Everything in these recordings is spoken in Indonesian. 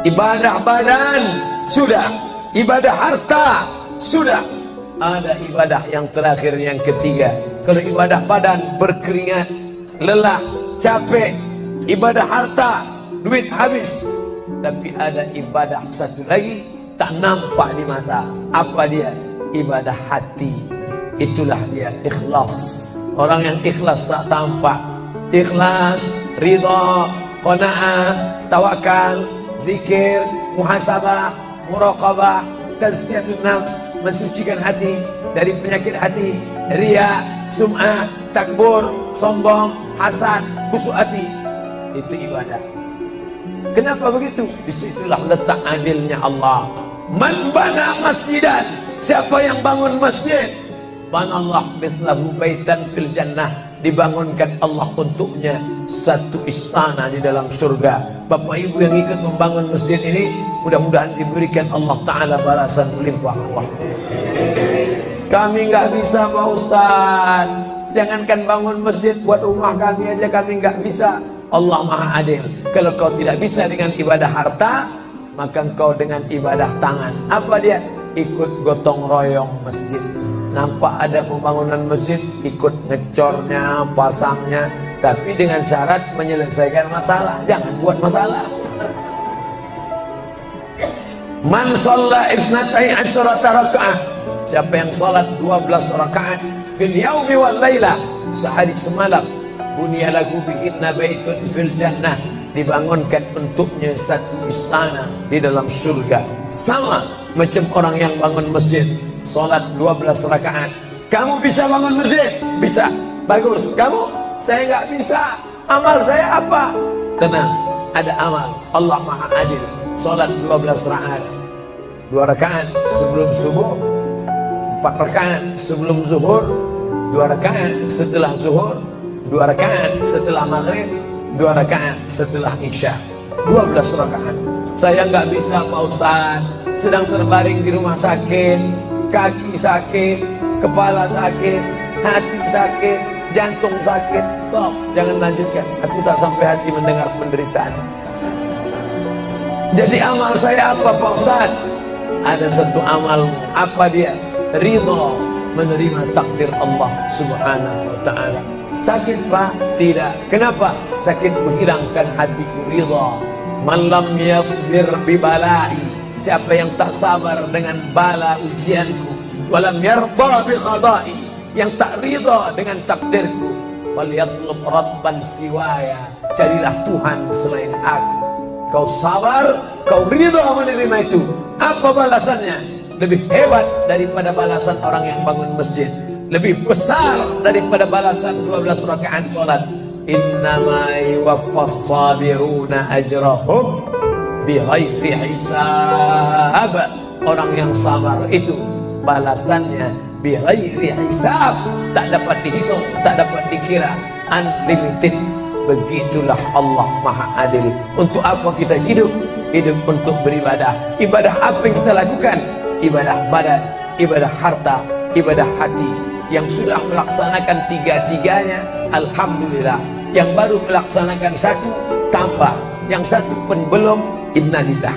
Ibadah badan sudah, ibadah harta sudah. Ada ibadah yang terakhir, yang ketiga. Kalau ibadah badan berkeringat, lelah, capek. Ibadah harta, duit habis. Tapi ada ibadah satu lagi, tak nampak di mata. Apa dia? Ibadah hati. Itulah dia ikhlas. Orang yang ikhlas tak tampak. Ikhlas, ridha, qanaah, tawakal, zikir, muhasabah, muraqabah, tazkiyatun nafs, mensucikan hati dari penyakit hati, riya, sum'ah, takbur, sombong, hasad, busuk hati. Itu ibadah. Kenapa begitu? Disitulah letak adilnya Allah. Man bana masjidan, siapa yang bangun masjid, banallah mislahu baitan fil jannah, dibangunkan Allah untuknya satu istana di dalam surga. Bapak ibu yang ikut membangun masjid ini, mudah-mudahan diberikan Allah Ta'ala balasan melimpah Allah. Kami nggak bisa Pak Ustaz, jangankan bangun masjid, buat rumah kami aja kami nggak bisa. Allah Maha Adil. Kalau kau tidak bisa dengan ibadah harta, maka kau dengan ibadah tangan. Apa dia? Ikut gotong royong masjid. Nampak ada pembangunan masjid, ikut ngecornya, pasangnya, tapi dengan syarat menyelesaikan masalah. Jangan buat masalah. Man shalla itsnatai asyarata rakaat, siapa yang salat 12 rakaat fil yaumi wal laila, sehari semalam, bunya lahu bihinna baitun fil jannah, dibangunkan untuknya satu istana di dalam surga. Sama macam orang yang bangun masjid, salat 12 rakaat. Kamu bisa bangun masjid? Bisa. Bagus. Kamu? Saya nggak bisa. Amal saya apa? Tenang, ada amal. Allah Maha Adil. Salat 12 rakaat. 2 rakaat sebelum subuh, 4 rakaat sebelum zuhur, 2 rakaat setelah zuhur, 2 rakaat setelah maghrib, 2 rakaat setelah isya. 12 rakaat. Saya nggak bisa Pak Ustaz, sedang terbaring di rumah sakit, kaki sakit, kepala sakit, hati sakit, jantung sakit. Stop, jangan lanjutkan. Aku tak sampai hati mendengar penderitaan. Jadi amal saya apa Pak Ustaz? Ada satu amal. Apa dia? Ridha, menerima takdir Allah Subhanahu wa ta'ala. Sakit Pak? Tidak. Kenapa? Sakit menghilangkan hatiku ridha. Man lam yasbir bibalai, siapa yang tak sabar dengan bala ujianku, walam yarda bi qada'i, yang tak ridha dengan takdirku, falyatlub rabban siwaya, carilah Tuhan selain aku. Kau sabar, kau ridha menerima itu. Apa balasannya? Lebih hebat daripada balasan orang yang bangun masjid, lebih besar daripada balasan 12 rakaat salat. Innama yuwaffas sabiruna ajrahum bighairi hisab. Orang yang sabar itu balasannya bighairi hisab, tak dapat dihitung, tak dapat dikira, unlimited. Begitulah Allah Maha Adil. Untuk apa kita hidup? Hidup untuk beribadah. Ibadah apa yang kita lakukan? Ibadah badan, ibadah harta, ibadah hati. Yang sudah melaksanakan tiga-tiganya, alhamdulillah. Yang baru melaksanakan satu, tambah. Yang satu pun belum, innalillah.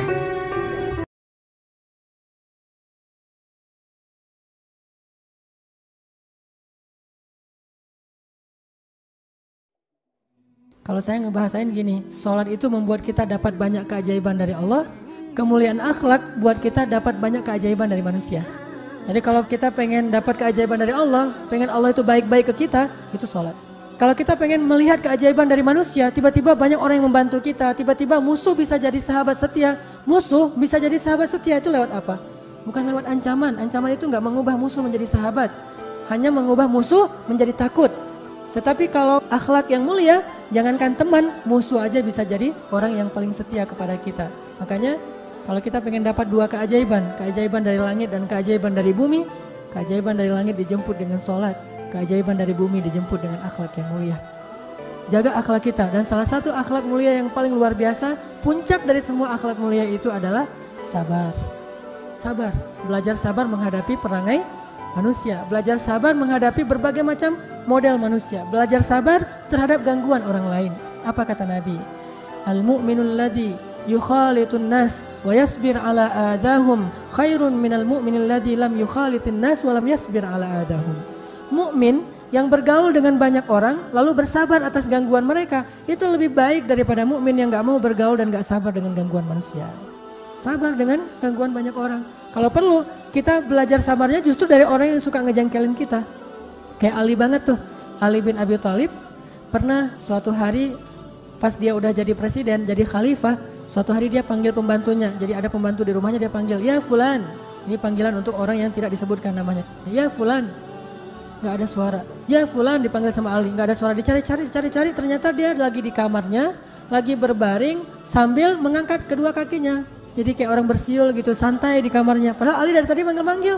Kalau saya ngebahasain gini, sholat itu membuat kita dapat banyak keajaiban dari Allah, kemuliaan akhlak buat kita dapat banyak keajaiban dari manusia. Jadi kalau kita pengen dapat keajaiban dari Allah, pengen Allah itu baik-baik ke kita, itu sholat. Kalau kita pengen melihat keajaiban dari manusia, tiba-tiba banyak orang yang membantu kita, tiba-tiba musuh bisa jadi sahabat setia. Musuh bisa jadi sahabat setia itu lewat apa? Bukan lewat ancaman. Ancaman itu nggak mengubah musuh menjadi sahabat, hanya mengubah musuh menjadi takut. Tetapi kalau akhlak yang mulia, jangankan teman, musuh aja bisa jadi orang yang paling setia kepada kita. Makanya kalau kita pengen dapat dua keajaiban, keajaiban dari langit dan keajaiban dari bumi, keajaiban dari langit dijemput dengan sholat, keajaiban dari bumi dijemput dengan akhlak yang mulia. Jaga akhlak kita, dan salah satu akhlak mulia yang paling luar biasa, puncak dari semua akhlak mulia itu adalah sabar. Sabar, belajar sabar menghadapi perangai manusia, belajar sabar menghadapi berbagai macam model manusia, belajar sabar terhadap gangguan orang lain. Apa kata Nabi? Al-mu'minul ladzi yukhalitun nas wa yasbir ala adahum khairun minal mu'minil ladzi lam yukhalitin nas wa lam yasbir ala adahum. Mukmin yang bergaul dengan banyak orang lalu bersabar atas gangguan mereka itu lebih baik daripada mukmin yang gak mau bergaul dan gak sabar dengan gangguan manusia. Sabar dengan gangguan banyak orang. Kalau perlu kita belajar sabarnya justru dari orang yang suka ngejengkelin kita. Kayak Ali banget tuh, Ali bin Abi Thalib pernah suatu hari pas dia udah jadi presiden, jadi khalifah, suatu hari dia panggil pembantunya. Jadi ada pembantu di rumahnya, dia panggil, ya fulan. Ini panggilan untuk orang yang tidak disebutkan namanya. Ya fulan. Gak ada suara. Ya fulan dipanggil sama Ali, gak ada suara. Dicari-cari, ternyata dia lagi di kamarnya, lagi berbaring sambil mengangkat kedua kakinya. Jadi kayak orang bersiul gitu, santai di kamarnya. Padahal Ali dari tadi manggil-manggil.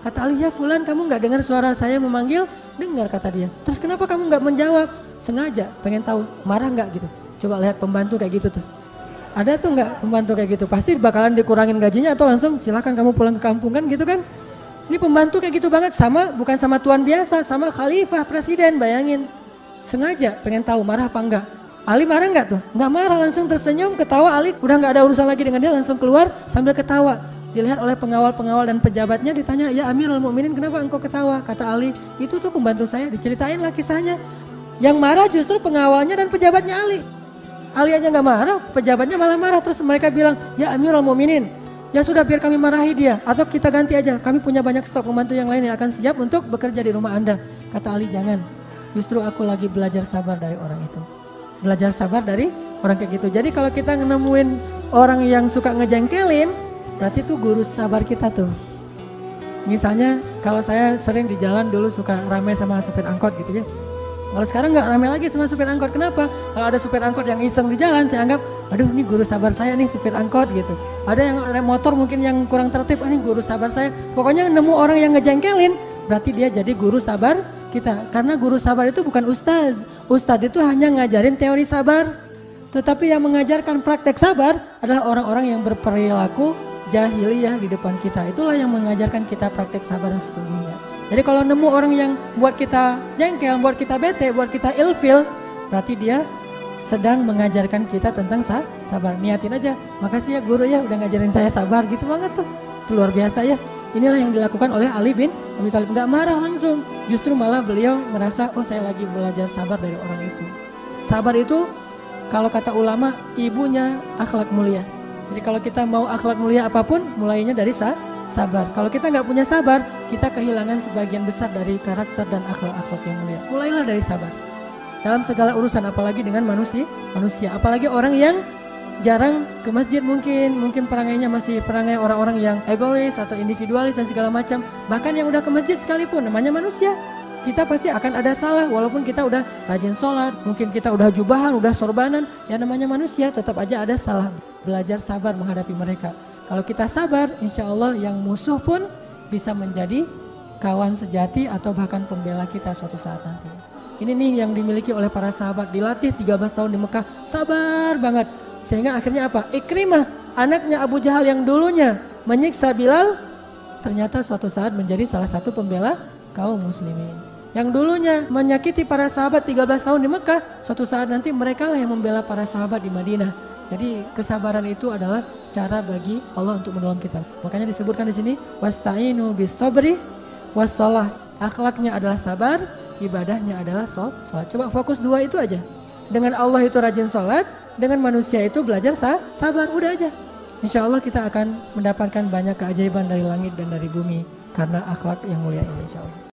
Kata Ali, ya fulan, kamu gak dengar suara saya memanggil? Dengar, kata dia. Terus kenapa kamu gak menjawab? Sengaja, pengen tahu, marah gak gitu. Coba lihat pembantu kayak gitu tuh. Ada tuh gak pembantu kayak gitu? Pasti bakalan dikurangin gajinya atau langsung silakan kamu pulang ke kampung kan gitu kan? Ini pembantu kayak gitu banget, sama bukan sama tuan biasa, sama khalifah presiden, bayangin. Sengaja pengen tahu marah apa enggak. Ali marah enggak tuh? Enggak marah, langsung tersenyum, ketawa. Ali udah enggak ada urusan lagi dengan dia, langsung keluar sambil ketawa. Dilihat oleh pengawal-pengawal dan pejabatnya, ditanya, ya Amirul Mukminin kenapa engkau ketawa? Kata Ali, itu tuh pembantu saya, diceritain lah kisahnya. Yang marah justru pengawalnya dan pejabatnya Ali. Ali aja enggak marah, pejabatnya malah marah. Terus mereka bilang, ya Amirul Mukminin, ya sudah biar kami marahi dia atau kita ganti aja. Kami punya banyak stok pembantu yang lain yang akan siap untuk bekerja di rumah Anda. Kata Ali, jangan. Justru aku lagi belajar sabar dari orang itu. Belajar sabar dari orang kayak gitu. Jadi kalau kita nemuin orang yang suka ngejengkelin, berarti itu guru sabar kita tuh. Misalnya kalau saya sering di jalan dulu suka rame sama supir angkot gitu ya. Kalau sekarang nggak rame lagi sama supir angkot. Kenapa? Kalau ada supir angkot yang iseng di jalan, saya anggap, aduh ini guru sabar saya nih supir angkot gitu. Ada yang ada motor mungkin yang kurang tertib, ini guru sabar saya. Pokoknya nemu orang yang ngejengkelin, berarti dia jadi guru sabar kita. Karena guru sabar itu bukan ustaz. Ustaz itu hanya ngajarin teori sabar. Tetapi yang mengajarkan praktek sabar adalah orang-orang yang berperilaku jahiliyah di depan kita. Itulah yang mengajarkan kita praktek sabar yang sesungguhnya. Jadi kalau nemu orang yang buat kita jengkel, buat kita bete, buat kita ilfil, berarti dia sedang mengajarkan kita tentang sabar. Niatin aja, makasih ya guru ya udah ngajarin saya sabar, gitu banget tuh. Itu luar biasa ya. Inilah yang dilakukan oleh Ali bin Abi Thalib. Gak marah langsung, justru malah beliau merasa, oh saya lagi belajar sabar dari orang itu. Sabar itu kalau kata ulama ibunya akhlak mulia. Jadi kalau kita mau akhlak mulia apapun, mulainya dari sabar. Kalau kita nggak punya sabar, kita kehilangan sebagian besar dari karakter dan akhlak-akhlak yang mulia. Mulailah dari sabar. Dalam segala urusan, apalagi dengan manusia. Apalagi orang yang jarang ke masjid mungkin perangainya masih perangai orang-orang yang egois atau individualis dan segala macam. Bahkan yang udah ke masjid sekalipun, namanya manusia. Kita pasti akan ada salah, walaupun kita udah rajin sholat, mungkin kita udah jubahan, udah sorbanan, ya namanya manusia, tetap aja ada salah. Belajar sabar menghadapi mereka. Kalau kita sabar, insya Allah yang musuh pun bisa menjadi kawan sejati atau bahkan pembela kita suatu saat nanti. Ini nih yang dimiliki oleh para sahabat, dilatih 13 tahun di Mekah, sabar banget. Sehingga akhirnya apa? Ikrimah, anaknya Abu Jahal yang dulunya menyiksa Bilal, ternyata suatu saat menjadi salah satu pembela kaum muslimin. Yang dulunya menyakiti para sahabat 13 tahun di Mekah, suatu saat nanti mereka lah yang membela para sahabat di Madinah. Jadi kesabaran itu adalah cara bagi Allah untuk menolong kita. Makanya disebutkan di sini wasta'inu bis-sabri was-shalah. Akhlaknya adalah sabar, ibadahnya adalah salat. Coba fokus dua itu aja. Dengan Allah itu rajin salat, dengan manusia itu belajar sabar, udah aja. Insya Allah kita akan mendapatkan banyak keajaiban dari langit dan dari bumi karena akhlak yang mulia ini insya Allah.